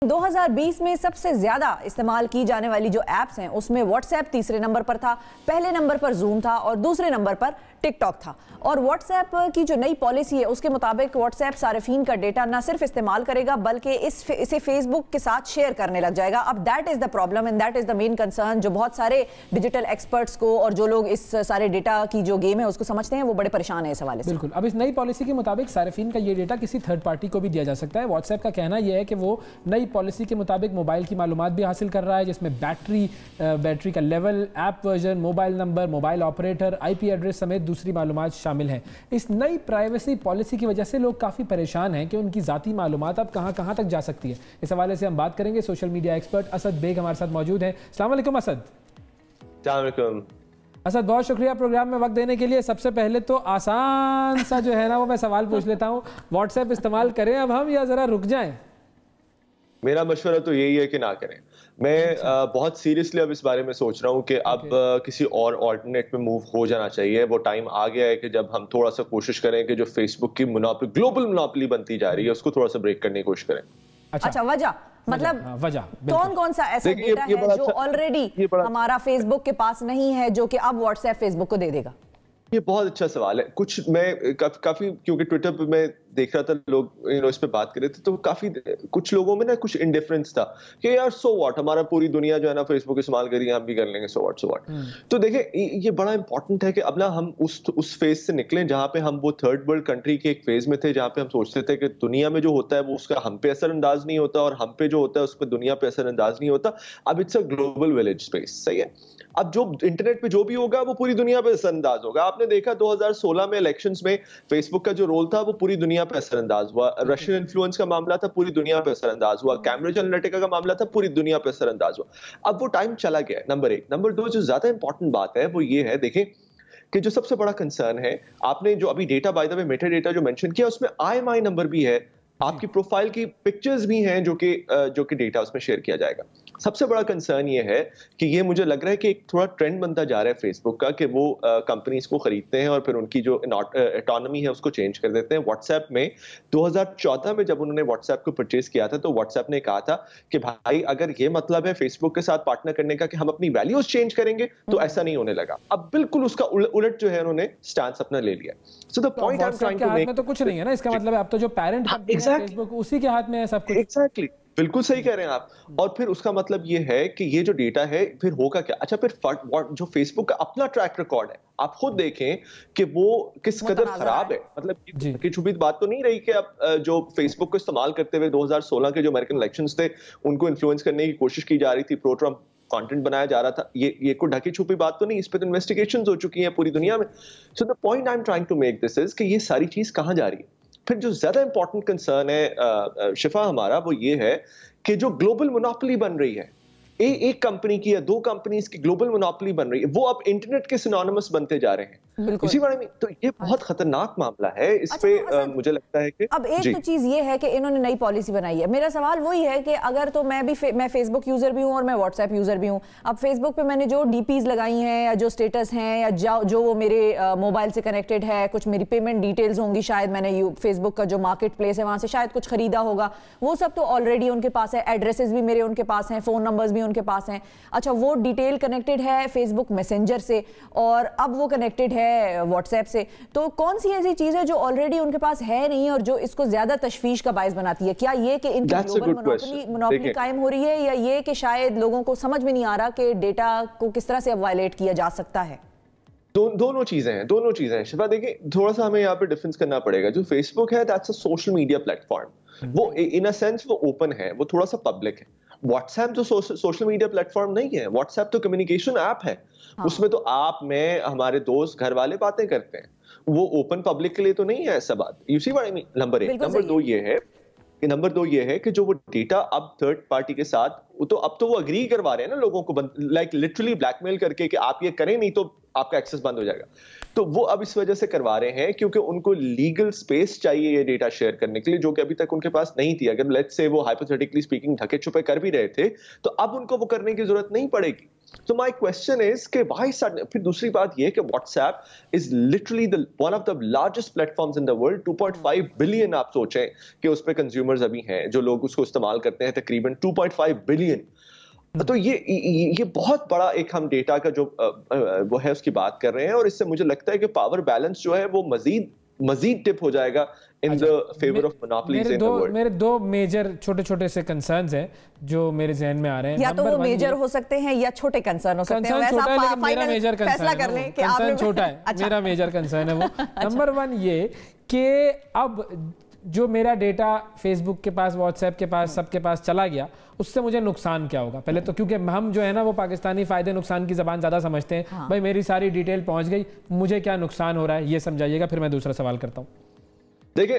2020 में सबसे ज्यादा इस्तेमाल की जाने वाली जो एप्स हैं उसमें व्हाट्सएप तीसरे नंबर पर था, पहले नंबर पर जूम था और दूसरे नंबर पर टिकटॉक था। और व्हाट्सएप की जो नई पॉलिसी है उसके मुताबिक व्हाट्सएप सार्फिन का डेटा न सिर्फ इस्तेमाल करेगा बल्कि इसे फेसबुक के साथ शेयर करने लग जाएगा। अब that is the problem and that is the main concern जो बहुत सारे डिजिटल एक्सपर्ट्स को और जो लोग इस सारे डेटा की जो गेम है उसको समझते हैं वो बड़े परेशान है इस हवाले से। बिल्कुल, अब इस नई पॉलिसी के मुताबिक सार्फिन का ये डेटा किसी थर्ड पार्टी को भी दिया जा सकता है। व्हाट्सएप का कहना यह है कि वो नई पॉलिसी के मुताबिक मोबाइल की मालूमात भी हासिल कर रहा है, जिसमें बैटरी का level, app version, mobile number, mobile operator, IP address समेत दूसरी मालूमात शामिल हैं। इस नई प्राइवेसी पॉलिसी की वजह से लोग काफ़ी परेशान हैं कि उनकी ज़ाती मालूमात अब कहाँ तक जा सकती है। इस हवाले से हम बात करेंगे। Social media expert Asad Baig हमारे साथ मौजूद हैं। अस्सलाम वालेकुम असद। असद, बहुत शुक्रिया प्रोग्राम में वक्त देने के लिए। सबसे पहले तो आसान सा जो है ना वो मैं सवाल पूछ लेता हूँ, व्हाट्सएप इस्तेमाल करें अब हम या ज़रा रुक जाएं? मेरा मशवरा तो यही है कि ना करें। मैं बहुत सीरियसली अब इस बारे में सोच रहा हूँ कि अब किसी और ऑल्टरनेट में मूव हो जाना चाहिए। वो टाइम आ गया है कि जब हम थोड़ा सा कोशिश करें कि जो फेसबुक की ग्लोबल मोनोपोली बनती जा रही है उसको थोड़ा सा ब्रेक करने की कोशिश करें। अच्छा, वजह मतलब वजह कौन सा ऐसा डेटा है जो ऑलरेडी हमारा फेसबुक के पास नहीं है जो कि अब व्हाट्सएप फेसबुक को दे देगा? ये बहुत अच्छा सवाल है। कुछ मैं काफी क्योंकि ट्विटर पे मैं देख रहा था लोग इस पे बात कर रहे थे तो काफी कुछ लोगों में ना कुछ इंडिफरेंस था कि यार सो व्हाट, हमारा पूरी दुनिया जो है ना फेसबुक इस्तेमाल करिए, हम भी कर लेंगे, सो व्हाट। तो देखिए ये बड़ा इंपॉर्टेंट है कि अब ना हम उस फेज से निकलें जहां पे हम वो थर्ड वर्ल्ड कंट्री के एक फेज में थे जहां पे हम सोचते थे कि दुनिया में जो होता है वो उसका हम पे असरअंदाज नहीं होता और हम पे जो होता है उस पर दुनिया पे असरअंदाज नहीं होता। अब it's a global village space, सही है। अब जो इंटरनेट पे जो भी होगा वो पूरी दुनिया पे असरअंदाज होगा। आपने देखा 2016 में इलेक्शंस में फेसबुक का जो रोल था वो पूरी दुनिया पे असरअंदाज हुआ। रशियन इन्फ्लुएंस का मामला था, पूरी दुनिया पे असरअंदाज हुआ। कैम्ब्रिज एनालिटिका का मामला था, पूरी दुनिया पे असरअंदाज हुआ। अब वो टाइम चला गया है, नंबर एक। नंबर दो, जो ज्यादा इंपॉर्टेंट बात है वो ये है, देखें कि जो सबसे बड़ा कंसर्न है, आपने जो अभी data by the way Meta data जो मेंशन किया उसमें IMEI नंबर भी है, आपकी प्रोफाइल की पिक्चर्स भी हैं जो कि डेटा उसमें शेयर किया जाएगा। सबसे बड़ा कंसर्न ये है कि ये मुझे लग रहा है कि एक थोड़ा ट्रेंड बनता जा रहा है फेसबुक का कि वो कंपनीज को खरीदते हैं और फिर उनकी जो ऑटोनॉमी है उसको चेंज कर देते हैं। व्हाट्सएप में 2014 में जब उन्होंने व्हाट्सएप को परचेज किया था तो व्हाट्सएप ने कहा था कि भाई अगर ये मतलब है फेसबुक के साथ पार्टनर करने का कि हम अपनी वैल्यूज चेंज करेंगे, तो ऐसा नहीं होने लगा। अब बिल्कुल उसका उलट जो है उन्होंने स्टैंड अपना ले लिया। So the point I am trying to make, तो कुछ नहीं है ना, इसका मतलब है अब तो जो पेरेंट फेसबुक उसी के हाथ में है सब कुछ। एग्जैक्टली, बिल्कुल सही कह रहे हैं आप। और फिर उसका मतलब ये है कि ये जो डेटा है फिर होगा क्या? अच्छा, फिर जो फेसबुक का अपना ट्रैक रिकॉर्ड है, आप खुद देखें कि वो किस कदर खराब है। मतलब कि छुपी बात तो नहीं रही कि अब जो फेसबुक को इस्तेमाल करते हुए 2016 के जो अमेरिकन इलेक्शंस थे उनको इन्फ्लुएंस करने की कोशिश की जा रही थी, प्रो ट्रम्प कंटेंट बनाया जा रहा था। ये कोई ढकी छुपी बात तो नहीं, इस पे तो इन्वेस्टिगेशंस हो चुकी हैं पूरी दुनिया में। So the point I am trying to make this is कि ये सारी चीज कहां जा रही है। फिर जो ज्यादा इंपॉर्टेंट कंसर्न है शिफा हमारा, वो ये है कि जो ग्लोबल मोनोपोली बन रही है, एक कंपनी की या दो कंपनीज की ग्लोबल मोनोपोली बन रही है, वो अब इंटरनेट के सिनोनिमस बनते जा रहे हैं इसी बारे में। तो ये बहुत खतरनाक मामला है। इस पे मुझे लगता है कि अब एक तो चीज ये है कि इन्होंने नई पॉलिसी बनाई है। मेरा सवाल वही है कि अगर तो मैं फेसबुक यूजर भी हूं और मैं व्हाट्सएप यूजर भी हूं। अब फेसबुक पे मैंने जो डीपीज लगाई हैं या जो स्टेटस हैं या जो वो मेरे मोबाइल से कनेक्टेड है, कुछ मेरी पेमेंट डिटेल्स होंगी, शायद मैंने फेसबुक का जो मार्केट प्लेस है वहां से शायद कुछ खरीदा होगा, वो सब तो ऑलरेडी उनके पास है। एड्रेसेस भी मेरे उनके पास हैं, फोन नंबर्स भी उनके पास हैं। अच्छा, वो डिटेल कनेक्टेड है फेसबुक मैसेंजर से और अब वो कनेक्टेड है व्हाट्सएप से। तो कौन सी ऐसी चीज है जो ऑलरेडी उनके पास है नहीं और जो इसको ज्यादा तशवीश का बायस बनाती है? क्या ये कि इनकी ग्लोबल मोनोपोली कायम हो रही है या ये कि शायद लोगों को समझ में नहीं आ रहा कि डेटा को किस तरह से अब वायलेट किया जा सकता है? दोनों चीजें हैं शिफा। देखिए, थोड़ा सा हमें यहाँ पे डिफरेंस करना पड़ेगा। जो फेसबुक है that's a social media platform, वो इन अ सेंस वो ओपन है, वो थोड़ा सा पब्लिक है। व्हाट्सएप जो सोशल मीडिया प्लेटफॉर्म नहीं है, व्हाट्सएप तो कम्युनिकेशन ऐप है। उसमें तो आप, मैं, हमारे दोस्त, घर वाले बातें करते हैं। वो ओपन पब्लिक के लिए तो नहीं है ऐसा बात। You see what I mean, number एक। नंबर दो ये है कि जो वो डेटा अब थर्ड पार्टी के साथ, तो अब तो वो अग्री करवा रहे हैं ना लोगों को, लाइक लिटरली ब्लैकमेल करके कि आप ये करें नहीं तो आपका एक्सेस बंद हो जाएगा। तो वो अब इस वजह से करवा रहे हैं क्योंकि उनको लीगल स्पेस चाहिए ये डेटा शेयर करने के लिए, जो कि अभी तक उनके पास नहीं थी। अगर लेट्स से वो हाइपोथेटिकली स्पीकिंग ढके छुपे कर भी रहे थे तो अब उनको वो करने की जरूरत नहीं पड़ेगी। तो माय क्वेश्चन इज कि व्हाई सडन। फिर दूसरी बात ये कि WhatsApp is literally one of the largest platforms in the world. 2.5 billion आप सोचें कि उस पर कंज्यूमर्स अभी हैं जो लोग उसको इस्तेमाल करते हैं, तकरीबन 2.5 बिलियन। तो ये बहुत बड़ा एक हम डेटा का जो वो है उसकी बात कर रहे हैं, और इससे मुझे लगता है कि पावर बैलेंस जो है वो मजीद टिप हो जाएगा in the favour of monopolies in the world. मेरे दो मेजर छोटे से कंसर्न्स हैं जो मेरे जहन में आ रहे हैं। या तो वो मेजर हो सकते हैं या छोटे कंसर्न हो सकते हैं। वैसा आप फाइनल मेजर फैसला कर लें कि आपने छोटा है। अच्छा। मेरा मेजर कंसर्न है वो नंबर 1 ये कि अब जो मेरा डेटा फेसबुक के पास, व्हाट्सएप के पास, सबके पास चला गया, उससे मुझे नुकसान क्या होगा? पहले तो क्योंकि हम जो है ना वो पाकिस्तानी फायदे नुकसान की जबान ज्यादा समझते हैं। हाँ। भाई मेरी सारी डिटेल पहुंच गई, मुझे क्या नुकसान हो रहा है ये समझाइएगा, फिर मैं दूसरा सवाल करता हूँ। देखिए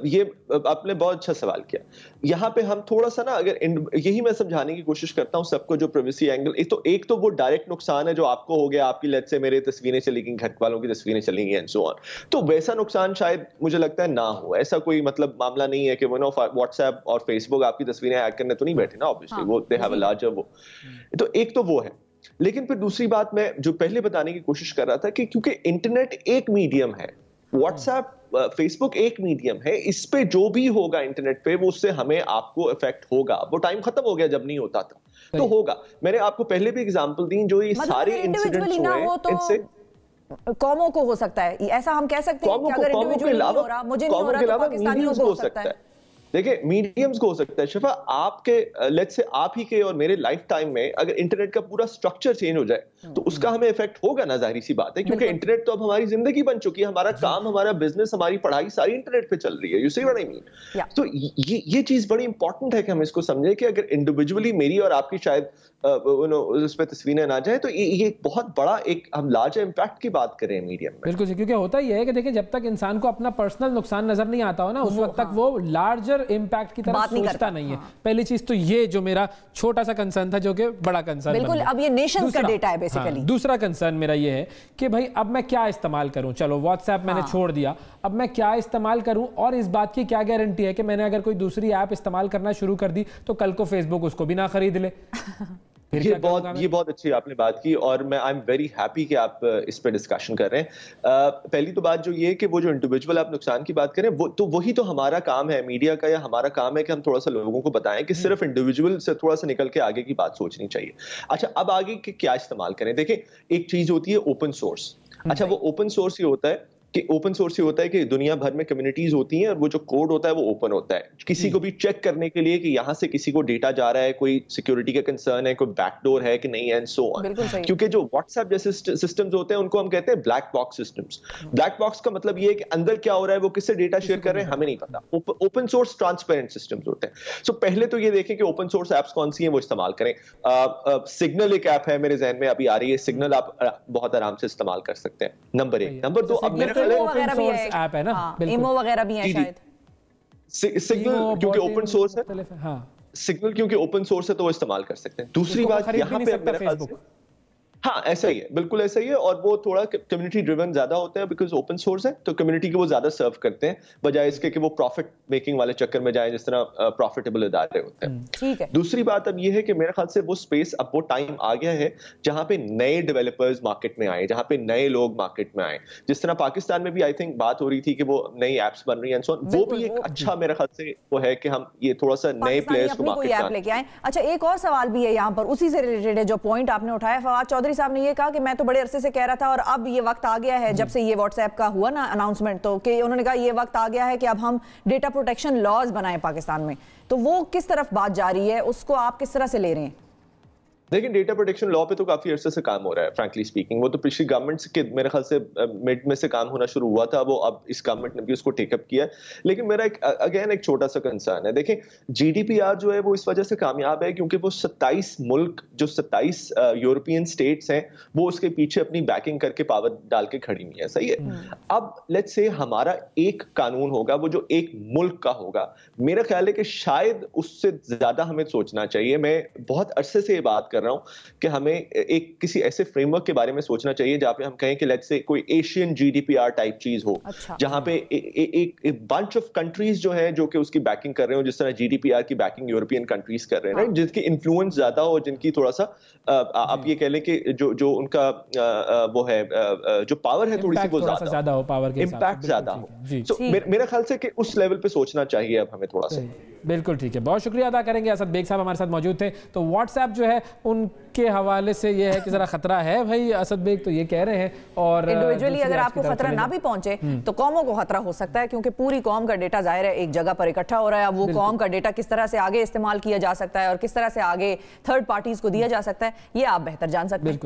ये आपने बहुत अच्छा सवाल किया। यहाँ पे हम थोड़ा सा ना अगर यही मैं समझाने की कोशिश करता हूँ सबको, जो प्राइवेसी एंगल, एक तो वो डायरेक्ट नुकसान है जो आपको हो गया, आपकी लेट से मेरे तस्वीरें चली गई, घर वालों की तस्वीरें चली गई एंड सो ऑन। तो वैसा नुकसान शायद मुझे लगता है ना हो, ऐसा कोई मतलब मामला नहीं है कि वो व्हाट्सएप और फेसबुक आपकी तस्वीरें हैक करने तो नहीं बैठे ना, ऑब्वियसली वो दे हैव अ लार्जर वो। तो एक तो वो है, लेकिन फिर दूसरी बात मैं जो पहले बताने की कोशिश कर रहा था कि क्योंकि इंटरनेट एक मीडियम है, व्हाट्सएप फेसबुक एक मीडियम है, इस पे जो भी होगा इंटरनेट पे वो उससे हमें आपको इफेक्ट होगा। वो टाइम खत्म हो गया जब नहीं होता था, तो होगा। मैंने आपको पहले भी एग्जांपल दी, जो ये सारे इंसिडेंट्स हुए इनसे कौमों को हो सकता है, ऐसा हम कह सकते हैं कि अगर इंडिविजुअली नहीं हो रहा, मुझे नहीं हो रहा, तो पाकिस्तानियों को हो सकता है। देखिए मीडियम्स को हो सकता है शिफा, आपके लेट्स से आप ही के और मेरे लाइफ टाइम में अगर इंटरनेट का पूरा स्ट्रक्चर चेंज हो जाए तो उसका हमें इफेक्ट होगा ना, जाहिर सी बात है, क्योंकि इंटरनेट तो अब हमारी जिंदगी बन चुकी है, हमारा काम, हमारा बिजनेस, हमारी पढ़ाई सारी इंटरनेट पे चल रही है। You see what I mean? तो ये चीज बड़ी इंपॉर्टेंट है कि हम इसको समझें कि अगर इंडिविजुअली मेरी और आपकी शायद उस पे तस्वीरें ना जाए, तो ये बहुत बड़ा एक हम लार्ज इम्पैक्ट की बात करें मीडियम में। बिल्कुल, क्योंकि होता ही है कि देखिए जब तक इंसान को अपना पर्सनल नुकसान नजर नहीं आता हो ना, उस वक्त तक वो लार्जर इम्पैक्ट की तरफ सोचता नहीं है। पहली चीज तो ये जो मेरा छोटा सा कंसर्न था, जो कि बड़ा कंसर्न बिल्कुल, अब ये नेशंस का डेटा है बेसिकली। दूसरा कंसर्न मेरा ये है कि भाई अब मैं क्या इस्तेमाल करूं? चलो व्हाट्सएप मैंने छोड़ दिया, अब मैं क्या इस्तेमाल करूं? और इस बात की क्या गारंटी है कि मैंने अगर कोई दूसरी ऐप इस्तेमाल करना शुरू कर दी तो कल को फेसबुक उसको भी ना खरीद ले? ये बहुत अच्छी आपने बात की, और मैं आई एम वेरी हैप्पी कि आप इस पे डिस्कशन कर रहे हैं। पहली तो बात जो ये है कि वो जो इंडिविजुअल आप नुकसान की बात करें, वही तो हमारा काम है, मीडिया का या हमारा काम है कि हम थोड़ा सा लोगों को बताएं कि सिर्फ इंडिविजुअल से थोड़ा सा निकल के आगे की बात सोचनी चाहिए। अच्छा, अब आगे के क्या इस्तेमाल करें? देखिए एक चीज होती है ओपन सोर्स। अच्छा, वो ओपन सोर्स ये होता है कि ओपन सोर्स ये होता है कि दुनिया भर में कम्युनिटीज होती हैं और वो जो कोड होता है वो ओपन होता है, किसी को भी चेक करने के लिए कि यहाँ से किसी को डेटा जा रहा है, कोई सिक्योरिटी का कंसर्न है, कोई बैकडोर है कि नहीं, एंड सो ऑन। क्योंकि जो व्हाट्सएप जैसे सिस्टम्स होते हैं उनको हम कहते हैं black box systems. Black box का मतलब ये है कि अंदर क्या हो रहा है, वो किससे डेटा शेयर कर रहे हैं, हमें नहीं पता। ओपन सोर्स ट्रांसपेरेंट सिस्टम्स होते हैं। सो पहले तो ये देखें कि ओपन सोर्स एप्स कौन सी हैं, वो इस्तेमाल करें। सिग्नल एक ऐप है, मेरे जहन में अभी आ रही है, सिग्नल आप बहुत आराम से इस्तेमाल कर सकते हैं, नंबर 1। नंबर 2, अब मेरे ख्याल ऐप है ना, इमो वगैरह भी है शायद। सिग्नल क्योंकि ओपन सोर्स है, सिग्नल क्योंकि ओपन सोर्स है तो वो इस्तेमाल कर सकते हैं। दूसरी बात यहाँ पे मेरे ख्याल से हाँ ऐसा ही है, बिल्कुल ऐसा ही है, और वो थोड़ा कम्युनिटी ड्रिवन ज्यादा होते हैं बिकॉज ओपन सोर्स है, तो कम्युनिटी को वो ज्यादा सर्व करते हैं बजाय इसके कि वो प्रॉफिट मेकिंग वाले चक्कर में जाए जिस तरह प्रॉफिटेबल इदारे होते हैं। ठीक है। दूसरी बात अब ये है कि मेरे ख्याल से वो स्पेस, अब वो टाइम आ गया है जहां पे नए डेवलपर्स मार्केट में आए, जहां पे नए लोग मार्केट में आए। जिस तरह पाकिस्तान में भी आई थिंक बात हो रही थी कि वो नई एप्स बन रही हैं, वो भी एक अच्छा मेरे ख्याल से वो है कि हम ये थोड़ा सा नए प्लेयर्स को मार्केट में लेके आए। अच्छा, एक और सवाल भी है यहाँ पर उसी से रिलेटेड है जो पॉइंट आपने उठाया। फवाद चौधरी साहब ने ये कहा कि मैं तो बड़े अरसे से कह रहा था और अब ये वक्त आ गया है, जब से ये व्हाट्सएप का हुआ ना अनाउंसमेंट, तो कि उन्होंने कहा ये वक्त आ गया है कि अब हम डेटा प्रोटेक्शन लॉज बनाएं पाकिस्तान में। तो वो किस तरफ बात जा रही है, उसको आप किस तरह से ले रहे हैं? देखिए डेटा प्रोटेक्शन लॉ पे तो काफी अरसे से काम हो रहा है, फ्रैंकली स्पीकिंग। वो तो पिछली गवर्नमेंट के मेरे ख्याल से मिड में से काम होना शुरू हुआ था, वो अब इस गवर्नमेंट ने भी उसको टेकअप किया। लेकिन मेरा एक छोटा सा कंसर्न है। देखिए जीडीपीआर जो है वो इस वजह से कामयाब है क्योंकि वो 27 मुल्क, जो 27 यूरोपियन स्टेट्स हैं, वो उसके पीछे अपनी बैकिंग करके पावर डाल के खड़ी हुई है। सही है। अब लेट्स से हमारा एक कानून होगा, वो जो एक मुल्क का होगा, मेरा ख्याल है कि शायद उससे ज्यादा हमें सोचना चाहिए। मैं बहुत अरसे से ये बात कर रहा हूँ कि हमें एक किसी ऐसे फ्रेमवर्क के बारे में सोचना चाहिए जहाँ पे हम कहें कि लेट्स से कोई एशियन GDPR टाइप चीज हो, जहाँ पे एक बंच ऑफ कंट्रीज जो है जो कि उसकी बैकिंग कर रहे हो, जिस तरह GDPR की बैकिंग यूरोपियन कंट्रीज कर रहे हैं, जिनकी इन्फ्लुएंस ज्यादा हो, जिनकी थोड़ा सा आप ये कह लें कि जो उनका वो है जो पावर है थोड़ी सी वो ज्यादा हो, पावर के इम्पैक्ट ज्यादा हो। तो मेरा ख्याल से कि उस लेवल पे सोचना चाहिए अब हमें थोड़ा सा। बिल्कुल ठीक है, बहुत शुक्रिया अदा करेंगे। असद बेग साहब हमारे साथ मौजूद थे। तो व्हाट्सएप जो है उनके हवाले से ये है कि जरा खतरा है भाई, असद बेग तो ये कह रहे हैं। और इंडिविजुअली अगर आपको खतरा ना भी पहुंचे तो कौमों को खतरा हो सकता है, क्योंकि पूरी कौम का डेटा जाहिर है एक जगह पर इकट्ठा हो रहा है। अब वो कौम का डेटा किस तरह से आगे इस्तेमाल किया जा सकता है और किस तरह से आगे थर्ड पार्टीज को दिया जा सकता है, ये आप बेहतर जान सकते हैं।